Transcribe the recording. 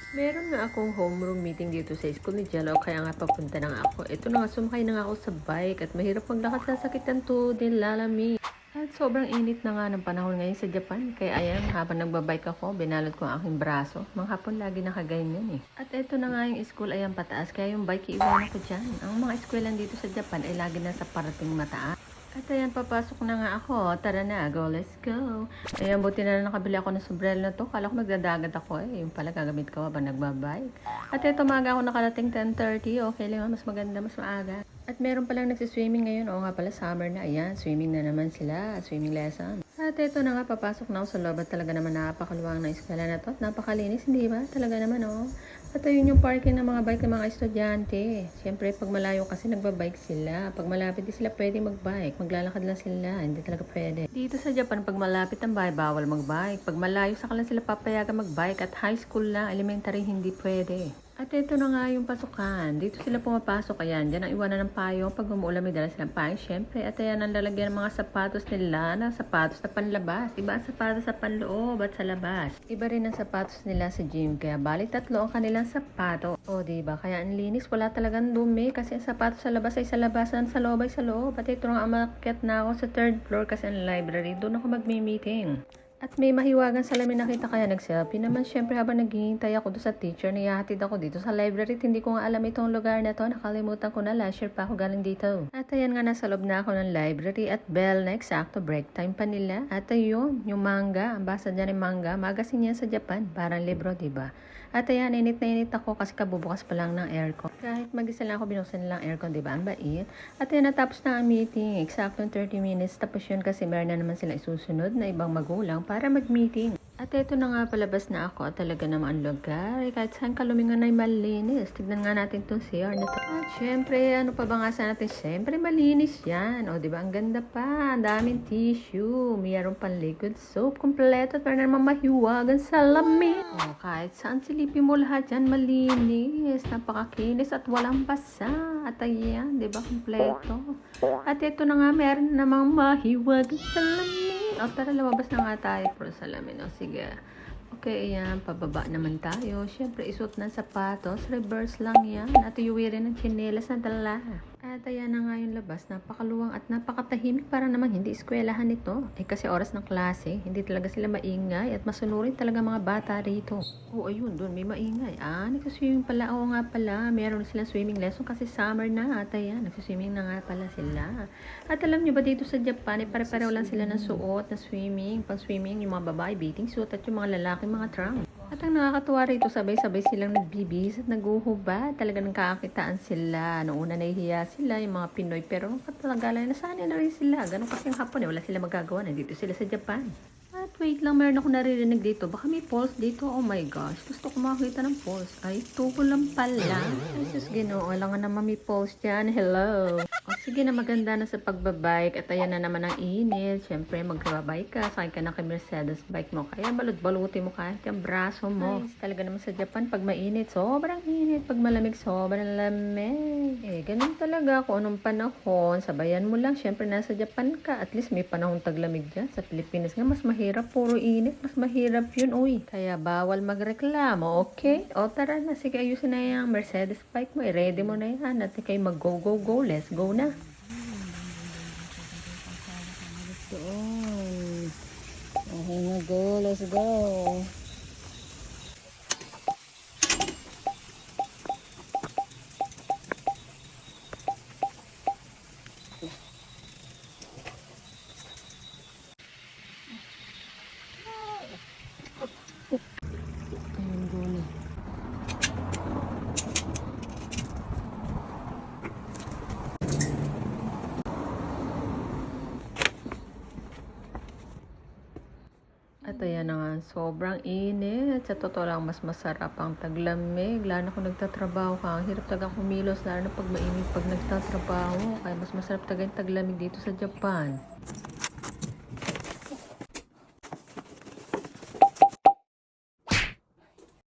Meron nga akong homeroom meeting dito sa school ni Jello, kaya nga papunta na nga ako. Ito na nga, sumakay na nga ako sa bike at mahirap maglakad sa sakit ng tuhod din, lalami. At sobrang init na nga ng panahon ngayon sa Japan. Kaya ayan, habang nagbabike ako, binalot ko ang aking braso. Mga hapon lagi nakaganyan eh. At ito na nga yung school, ayan pataas. Kaya yung bike iiwan ko dyan. Ang mga eskwelahan dito sa Japan ay lagi na sa parating mataas. At ayan, papasok na nga ako. Tara na, go, let's go. Ayan, buti na nakabili ako ng sombrero na to. Kala ko magdadagat ako eh. Yung pala gagamit ko habang nagbabike. At ito, maaga ako nakarating 10:30. Okay lang, mas maganda, mas maaga. At meron palang nagsiswimming ngayon. Oo nga pala, summer na. Ayan, swimming na naman sila. Swimming lesson. At ito na nga, papasok na ako sa loob. At talaga naman napakaluwang na eskwela na to. At napakalinis, hindi ba? Talaga naman, oh. At ayun yung parking ng mga bike ng mga estudyante. Siyempre, pag malayo kasi nagbabike sila. Pag malapit di sila pwede magbike. Maglalakad lang sila. Hindi talaga pwede. Dito sa Japan, pag malapit ang bahay, bawal magbike. Pag malayo, saka lang sila papayagan magbike. At high school lang, elementary, hindi pwede. At ito na nga yung pasukan. Dito sila pumapasok. Ayan, dyan ang iwanan ng payong. Pag umuulan, may dala silang payong. Siyempre, at ayan ang lalagyan ng mga sapatos nila na sapatos na panlabas. Iba ang sapatos sa panloob at sa labas. Iba rin ang sapatos nila sa gym. Kaya bali tatlo ang kanilang sapato. O, diba? Kaya ang linis. Wala talagang dumi. Kasi ang sapatos sa labas ay sa labasan. Sa loob ay sa loob. At ito nga, umakyat na ako sa third floor kasi ang library. Doon ako magmi-meeting. At may mahiwagang salamin nakita kaya nag-selfie naman. Syempre habang naghihintay ako doon sa teacher, niyahatid ako dito sa library. Hindi ko nga alam itong lugar na to. Nakalimutan ko na, last year pa ako galing dito. At ayan nga, nasa loob na ako ng library at bell na eksakto, break time pa nila. At ayun, yung manga, ang basa dyan ng manga, magazine yan sa Japan. Parang libro, diba? At ayan, init na init ako kasi kabubukas pa lang ng aircon. Kahit mag-isa lang ako, binuksan nilang aircon, diba? Ang bait. At ayan, natapos na ang meeting. Eksakto 30 minutes. Tapos yun kasi meron na naman sila isusunod na ibang magulang para mag-meeting. At ito na nga, palabas na ako at talaga naman ang lugar. Kahit saan kalumingan ay malinis. Tignan nga natin itong CR na to. At syempre, ano pa ba nga sa natin? Syempre, malinis yan. O, diba? Ang ganda pa. Ang daming tissue. Mayroon pang liquid soap. Kompleto. At meron naman mahiwagan salamin. O, kahit saan silipin mo lahat yan, malinis. Napakakinis at walang basa. At ayan, diba? Kompleto. At ito na nga, meron namang mahiwagan salamin. O, tara, lumabas na nga tayo for salamin. O, sige. Okay, ayan. Pababa naman tayo. Siyempre, isuot ng sapatos. Reverse lang yan. At iuwi rin ng tsinelas na dala. At ayan na nga yung labas. Napakaluwang at napakatahimik. Para naman hindi eskwelahan ito. Eh, kasi oras ng klase. Hindi talaga sila maingay. At masunurin talaga mga bata rito. O, ayun. Doon may maingay. Ah, nagsiswimming pala. Oo nga pala. Meron silang swimming lesson kasi summer na. At ayan, nagsiswimming na nga pala sila. At alam nyo ba dito sa Japan, eh, pare-pareho lang sila ng suot na swimming. Pang swimming, yung mga babae, bathing suit, at yung mga lalaki, mga trunk. At ang nakakatuwa rito, sabay-sabay silang nagbibis at naguhubad. Talagang nakakakitaan sila. Noong una nahihiya sila, yung mga Pinoy. Pero katagalan, nasanay na rin sila. Ganun kasi ang hapon, eh, wala sila magagawa. Nandito sila sa Japan. At wait lang, meron ako naririnig dito. Baka may pulse dito. Oh my gosh. Gusto ko makakita ng pulse. Ay, tuko lang pala. Ay, sus, Ginoo. Wala nga naman may pulse dyan. Hello. O, sige na, maganda na sa pagbabike. At ayan na naman ang init. Siyempre, magbabike ka. Sakay ka na kay Mercedes bike mo. Kaya balot-balutin mo kahit yung braso mo. Nice. Talaga naman sa Japan, pag mainit, sobrang init. Pag malamig, sobrang lamig. Eh, ganun talaga. Kung anong panahon, sabayan mo lang. Siyempre, nasa Japan ka. At least may panahon taglamig dyan. Sa Pilipinas nga, mas mahirap. Puro init. Mas mahirap yun, uy. Kaya bawal magreklamo, okay? O, tara na. Sige, ayusin na yung Mercedes bike mo. I-ready mo na yan. At kayo mag-go-go-go. Let's go na. Doon. Okay na, go. Let's go. Ayun, go na. At ayan na nga, sobrang init. Sa totoo lang, mas masarap ang taglamig. Lalo na kung nagtatrabaho ka. Ang hirap talaga kumilos, lalo na pag mainit pag nagtatrabaho. Kaya mas masarap talaga yung taglamig dito sa Japan.